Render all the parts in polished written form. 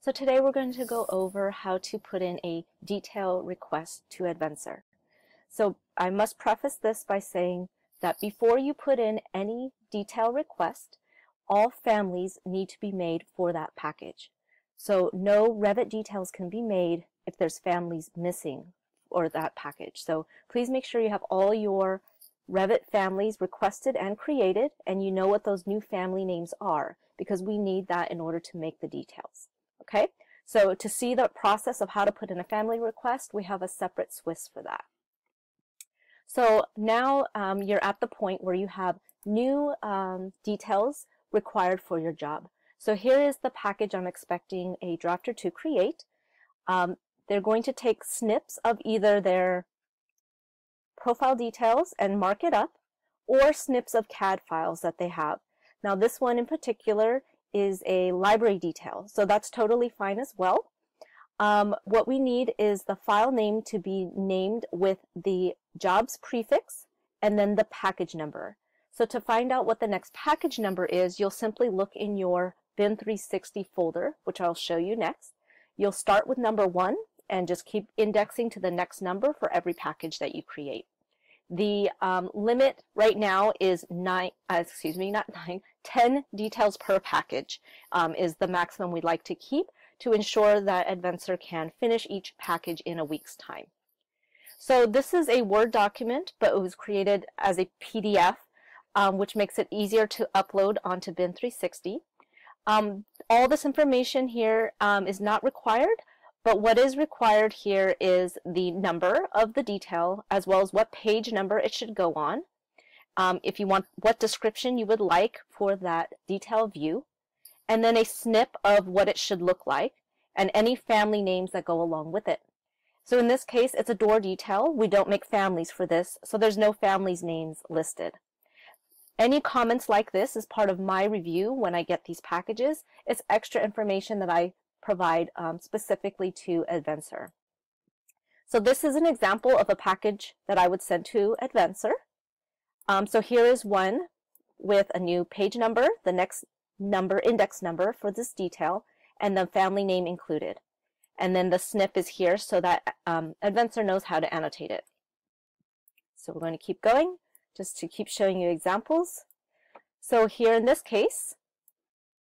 So today we're going to go over how to put in a detail request to Advenser. So I must preface this by saying that before you put in any detail request, all families need to be made for that package. So no Revit details can be made if there's families missing for that package. So please make sure you have all your Revit families requested and created, and you know what those new family names are, because we need that in order to make the details. Okay, so to see the process of how to put in a family request, we have a separate Swiss for that. So now you're at the point where you have new details required for your job. So here is the package I'm expecting a drafter to create. They're going to take snips of either their profile details and mark it up, or snips of CAD files that they have. Now this one in particular is a library detail, so that's totally fine as well. What we need is the file name to be named with the jobs prefix and then the package number. So to find out what the next package number is, you'll simply look in your BIM 360 folder, which I'll show you next. You'll start with number 1 and just keep indexing to the next number for every package that you create. The limit right now is 10 details per package is the maximum we'd like to keep to ensure that Advenser can finish each package in a week's time. So this is a Word document, but it was created as a PDF, which makes it easier to upload onto BIM 360. All this information here is not required, but what is required here is the number of the detail as well as what page number it should go on. If you want, what description you would like for that detail view, and then a snip of what it should look like and any family names that go along with it. So in this case, it's a door detail. We don't make families for this, so there's no families names listed. Any comments like this is part of my review when I get these packages. It's extra information that I provide specifically to Advenser. So this is an example of a package that I would send to Advenser. So here is one with a new page number, the next number, index number for this detail, and the family name included. And then the snip is here so that Advenser knows how to annotate it. So we're going to keep going just to keep showing you examples. So here in this case,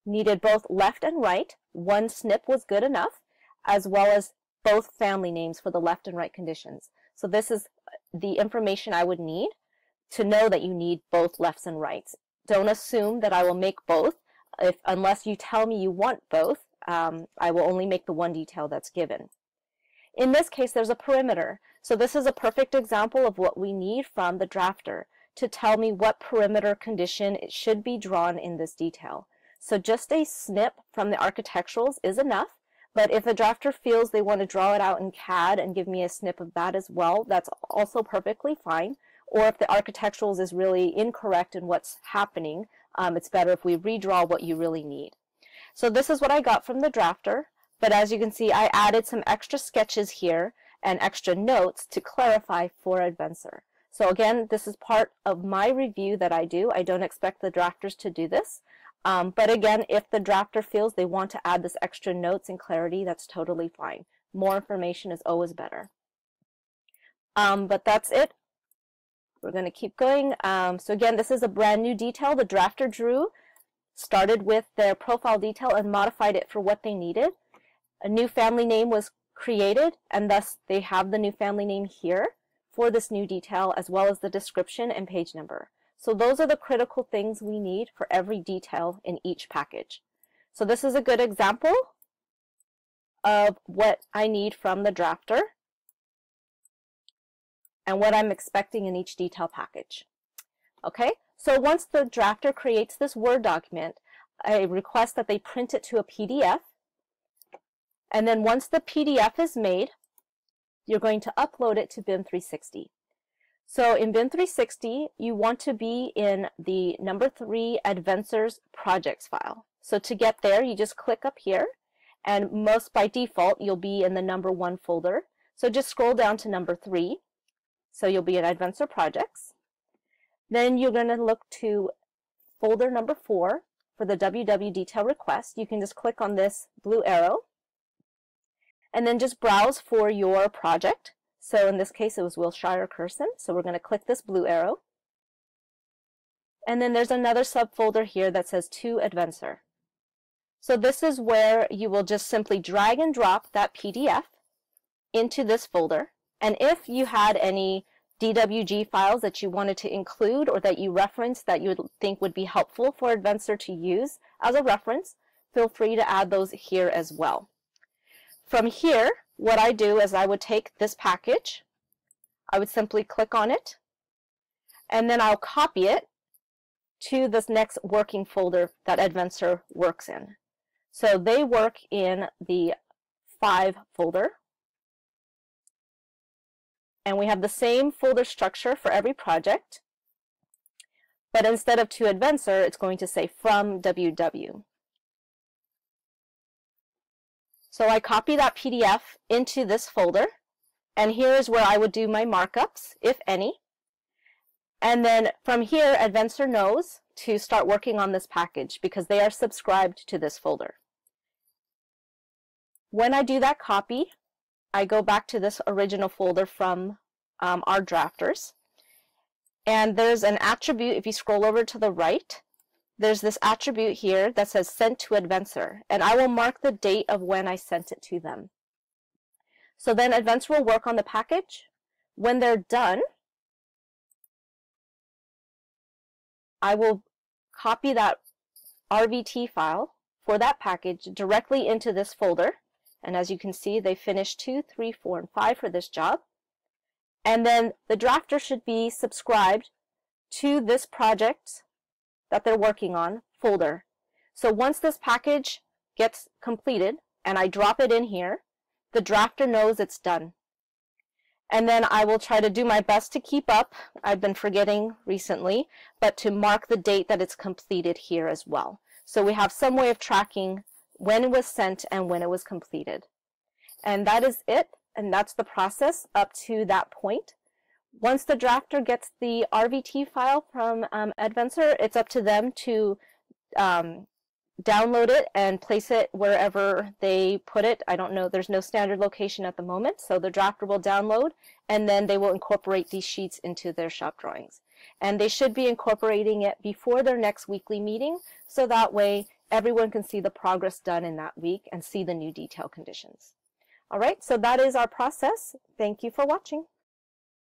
needed both left and right. One snip was good enough, as well as both family names for the left and right conditions. So this is the information I would need to know that you need both lefts and rights. Don't assume that I will make both. Unless you tell me you want both, I will only make the one detail that's given. In this case, there's a perimeter. So this is a perfect example of what we need from the drafter to tell me what perimeter condition it should be drawn in this detail. So just a snip from the architecturals is enough, but if a drafter feels they want to draw it out in CAD and give me a snip of that as well, that's also perfectly fine. Or if the architecturals is really incorrect in what's happening, it's better if we redraw what you really need. So this is what I got from the drafter, but as you can see, I added some extra sketches here and extra notes to clarify for Advenser. So again, this is part of my review that I do. I don't expect the drafters to do this. But again, if the drafter feels they want to add this extra notes and clarity, that's totally fine. More information is always better. But that's it. We're going to keep going. So again, this is a brand new detail. The drafter drew, started with their profile detail and modified it for what they needed. A new family name was created, and thus they have the new family name here for this new detail, as well as the description and page number. So those are the critical things we need for every detail in each package. So this is a good example of what I need from the drafter and what I'm expecting in each detail package. Okay, so once the drafter creates this Word document, I request that they print it to a PDF. And then once the PDF is made, you're going to upload it to BIM 360. So in BIM 360, you want to be in the number 3 Advenser's projects file. So to get there, you just click up here, and most by default, you'll be in the number 1 folder. So just scroll down to number 3. So you'll be in Advenser projects. Then you're going to look to folder number 4 for the WW detail request. You can just click on this blue arrow and then just browse for your project. So in this case, it was Wilshire Curson. So we're going to click this blue arrow. And then there's another subfolder here that says To Advenser. So this is where you will just simply drag and drop that PDF into this folder. And if you had any DWG files that you wanted to include or that you referenced that you would think would be helpful for Advenser to use as a reference, feel free to add those here as well. From here, what I do is I would take this package, I would simply click on it, and then I'll copy it to this next working folder that Advenser works in. So they work in the 5 folder. And we have the same folder structure for every project, but instead of To Advenser, it's going to say From WW. So I copy that PDF into this folder, and here is where I would do my markups, if any. And then from here, Advenser knows to start working on this package because they are subscribed to this folder. When I do that copy, I go back to this original folder from our drafters. And there's an attribute, if you scroll over to the right, there's this attribute here that says Sent to Advenser. And I will mark the date of when I sent it to them. So then Advenser will work on the package. When they're done, I will copy that RVT file for that package directly into this folder. And as you can see, they finished 2, 3, 4, and 5 for this job. And then the drafter should be subscribed to this project that they're working on folder. So once this package gets completed and I drop it in here, the drafter knows it's done. And then I will try to do my best to keep up. I've been forgetting recently, but to mark the date that it's completed here as well. So we have some way of tracking when it was sent and when it was completed. And that is it, and that's the process up to that point. Once the drafter gets the RVT file from Advenser, it's up to them to download it and place it wherever they put it. I don't know, there's no standard location at the moment, so the drafter will download and then they will incorporate these sheets into their shop drawings. And they should be incorporating it before their next weekly meeting, so that way everyone can see the progress done in that week and see the new detail conditions. All right, so that is our process. Thank you for watching.